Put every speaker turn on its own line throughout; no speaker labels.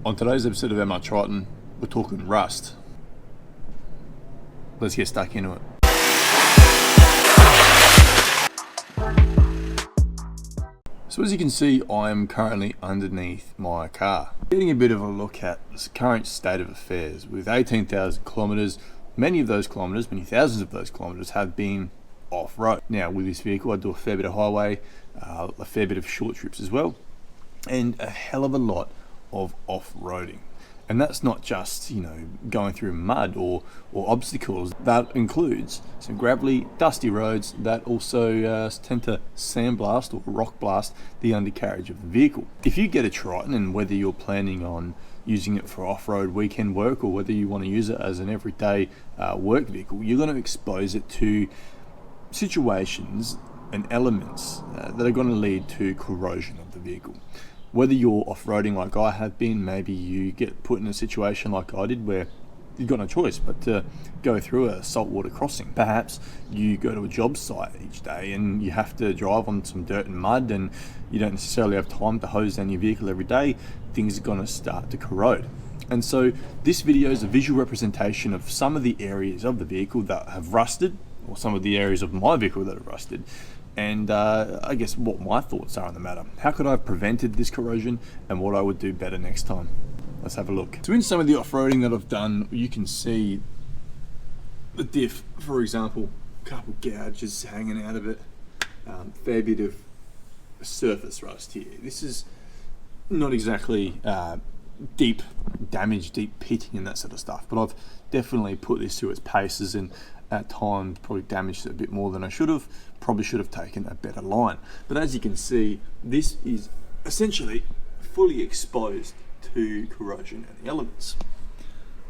On today's episode of MR Triton, we're talking rust. Let's get stuck into it. So as you can see, I am currently underneath my car, getting a bit of a look at the current state of affairs. With 18,000 kilometres, many thousands of those kilometres have been off-road. Now with this vehicle I do a fair bit of highway, a fair bit of short trips as well, and a hell of a lot of off-roading. And that's not just, going through mud or obstacles. That includes some gravelly, dusty roads that also tend to sandblast or rock blast the undercarriage of the vehicle. If you get a Triton, and whether you're planning on using it for off-road weekend work or whether you want to use it as an everyday work vehicle, you're going to expose it to situations and elements that are going to lead to corrosion of the vehicle. Whether you're off-roading like I have been, maybe you get put in a situation like I did where you've got no choice but to go through a saltwater crossing. Perhaps you go to a job site each day and you have to drive on some dirt and mud, and you don't necessarily have time to hose down your vehicle every day. Things are going to start to corrode. And so this video is a visual representation of some of the areas of the vehicle that have rusted, or some of the areas of my vehicle that have rusted, and I guess what my thoughts are on the matter. How could I have prevented this corrosion, and what I would do better next time? Let's have a look. So in some of the off-roading that I've done, you can see the diff, for example, a couple gouges hanging out of it, fair bit of surface rust here. This is not exactly deep damage, deep pitting and that sort of stuff, but I've definitely put this through its paces, and at times probably damaged it a bit more than I should have. Probably should have taken a better line. But as you can see, this is essentially fully exposed to corrosion and the elements.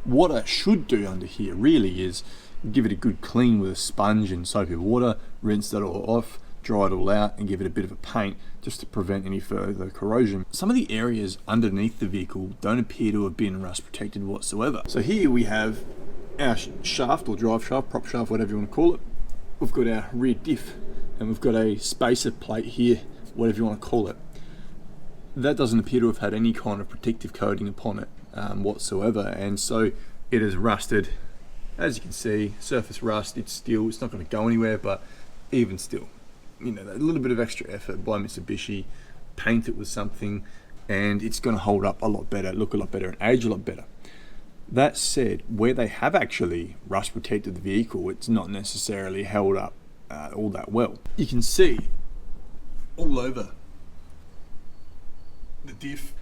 What I should do under here really is give it a good clean with a sponge and soapy water, rinse that all off, dry it all out, and give it a bit of a paint just to prevent any further corrosion. Some of the areas underneath the vehicle don't appear to have been rust protected whatsoever. So here we have our shaft or drive shaft, prop shaft, whatever you want to call it. We've got our rear diff, and we've got a spacer plate here, whatever you want to call it. That doesn't appear to have had any kind of protective coating upon it whatsoever, and so it has rusted. As you can see, surface rust, it's not going to go anywhere, but even still, a little bit of extra effort by Mitsubishi, paint it with something, and it's going to hold up a lot better, look a lot better, and age a lot better. That said, where they have actually rust protected the vehicle, it's not necessarily held up all that well. You can see all over the diff,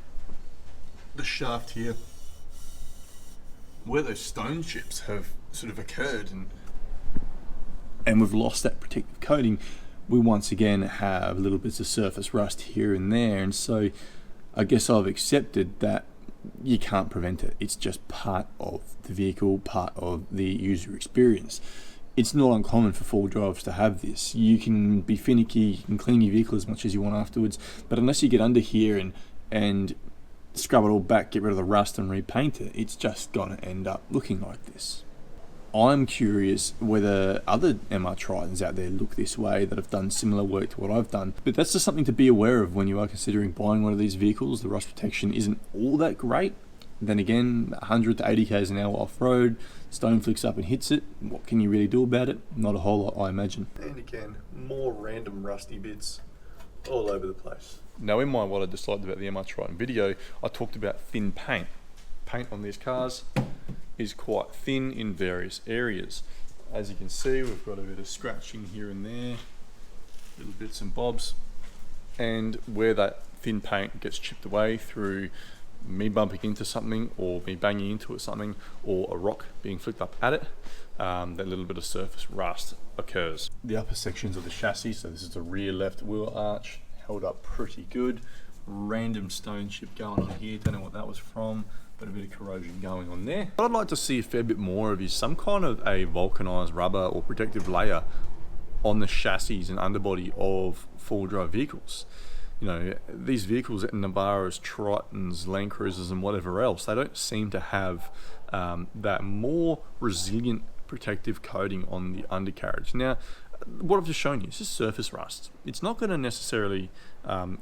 the shaft here, where those stone chips have sort of occurred, and we've lost that protective coating. We once again have little bits of surface rust here and there, and so I guess I've accepted that you can't prevent it. It's just part of the vehicle, part of the user experience. It's not uncommon for four-wheel drives to have this. You can be finicky, you can clean your vehicle as much as you want afterwards, but unless you get under here and scrub it all back, get rid of the rust and repaint it, it's just gonna end up looking like this. I'm curious whether other MR Tritons out there look this way that have done similar work to what I've done. But that's just something to be aware of when you are considering buying one of these vehicles. The rust protection isn't all that great. Then again, 100 to 80 k's an hour off-road, stone flicks up and hits it. What can you really do about it? Not a whole lot, I imagine. And again, more random rusty bits all over the place. Now in my what I decided about the MR Triton video, I talked about thin paint. Paint on these cars is quite thin in various areas. As you can see, we've got a bit of scratching here and there, little bits and bobs, and where that thin paint gets chipped away through me bumping into something or me banging into something or a rock being flicked up at it, that little bit of surface rust occurs. The upper sections of the chassis, so this is the rear left wheel arch, held up pretty good. Random stone chip going on here, don't know what that was from, but a bit of corrosion going on there. What I'd like to see a fair bit more of is some kind of a vulcanized rubber or protective layer on the chassis and underbody of four-wheel drive vehicles. These vehicles at Navaras, Tritons, Land Cruisers and whatever else, they don't seem to have that more resilient protective coating on the undercarriage. Now, what I've just shown you is just surface rust. It's not going to necessarily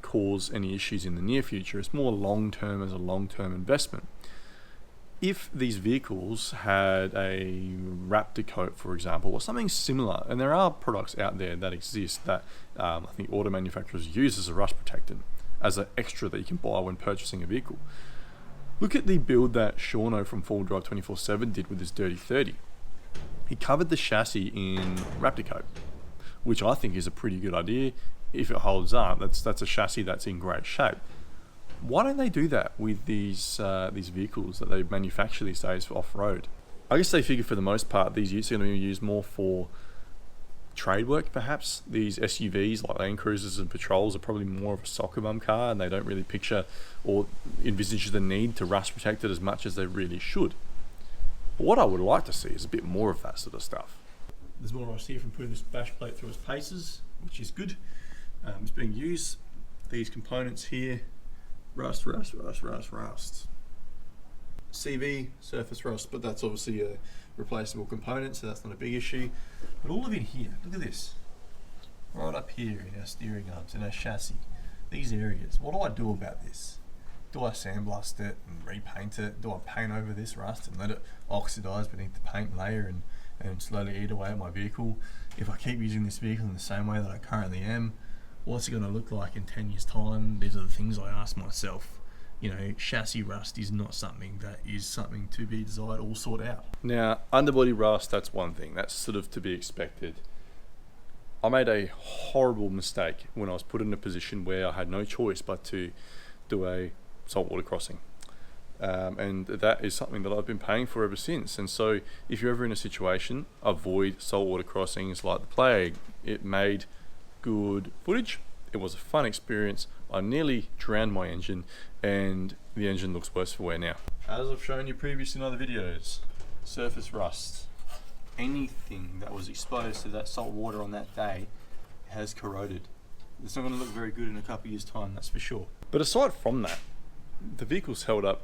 cause any issues in the near future. It's more long-term as a long-term investment. If these vehicles had a Raptor coat, for example, or something similar, and there are products out there that exist that I think auto manufacturers use as a rust protectant, as an extra that you can buy when purchasing a vehicle. Look at the build that Shauno from Full Drive 24/7 did with his Dirty 30. He covered the chassis in Raptor coat, which I think is a pretty good idea. If it holds up, that's a chassis that's in great shape. Why don't they do that with these vehicles that they manufacture these days for off-road? I guess they figure for the most part these utes are going to be used more for trade work, perhaps. These SUVs like Land Cruisers and Patrols are probably more of a soccer mum car, and they don't really picture or envisage the need to rust protect it as much as they really should. But what I would like to see is a bit more of that sort of stuff. There's more rust here from putting this bash plate through its paces, which is good. It's being used. These components here, rust. CV, surface rust, but that's obviously a replaceable component, so that's not a big issue. But all of it here, look at this. Right up here in our steering arms, in our chassis, these areas. What do I do about this? Do I sandblast it and repaint it? Do I paint over this rust and let it oxidize beneath the paint layer and slowly eat away at my vehicle? If I keep using this vehicle in the same way that I currently am, what's it going to look like in 10 years time? These are the things I ask myself. You know, chassis rust is not something that is something to be desired or sought out. Now, underbody rust, that's one thing. That's sort of to be expected. I made a horrible mistake when I was put in a position where I had no choice but to do a saltwater crossing. And that is something that I've been paying for ever since. And so if you're ever in a situation, avoid saltwater crossings like the plague. It made good footage. It was a fun experience. I nearly drowned my engine, and the engine looks worse for wear now. As I've shown you previously in other videos, surface rust, anything that was exposed to that salt water on that day has corroded. It's not going to look very good in a couple of years' time, that's for sure. But aside from that, the vehicle's held up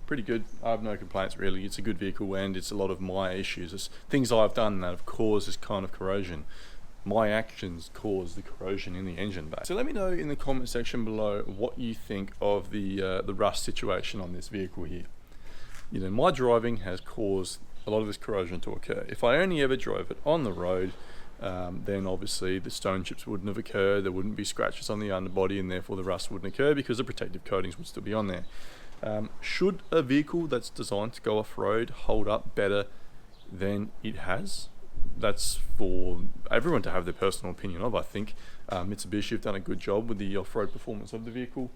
pretty good. I have no complaints really. It's a good vehicle, and it's a lot of my issues. It's things I've done that have caused this kind of corrosion. My actions cause the corrosion in the engine bay. So let me know in the comment section below what you think of the rust situation on this vehicle here. You know, my driving has caused a lot of this corrosion to occur. If I only ever drove it on the road, then obviously the stone chips wouldn't have occurred, there wouldn't be scratches on the underbody, and therefore the rust wouldn't occur because the protective coatings would still be on there. Should a vehicle that's designed to go off-road hold up better than it has? That's for everyone to have their personal opinion of, I think. Mitsubishi have done a good job with the off-road performance of the vehicle.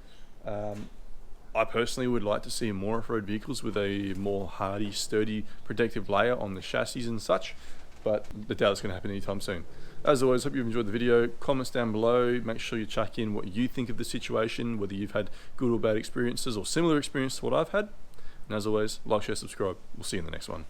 I personally would like to see more off-road vehicles with a more hardy, sturdy protective layer on the chassis and such, but I doubt it's going to happen anytime soon. As always, hope you've enjoyed the video. Comments down below. Make sure you check in what you think of the situation, whether you've had good or bad experiences or similar experience to what I've had. And as always, like, share, subscribe. We'll see you in the next one.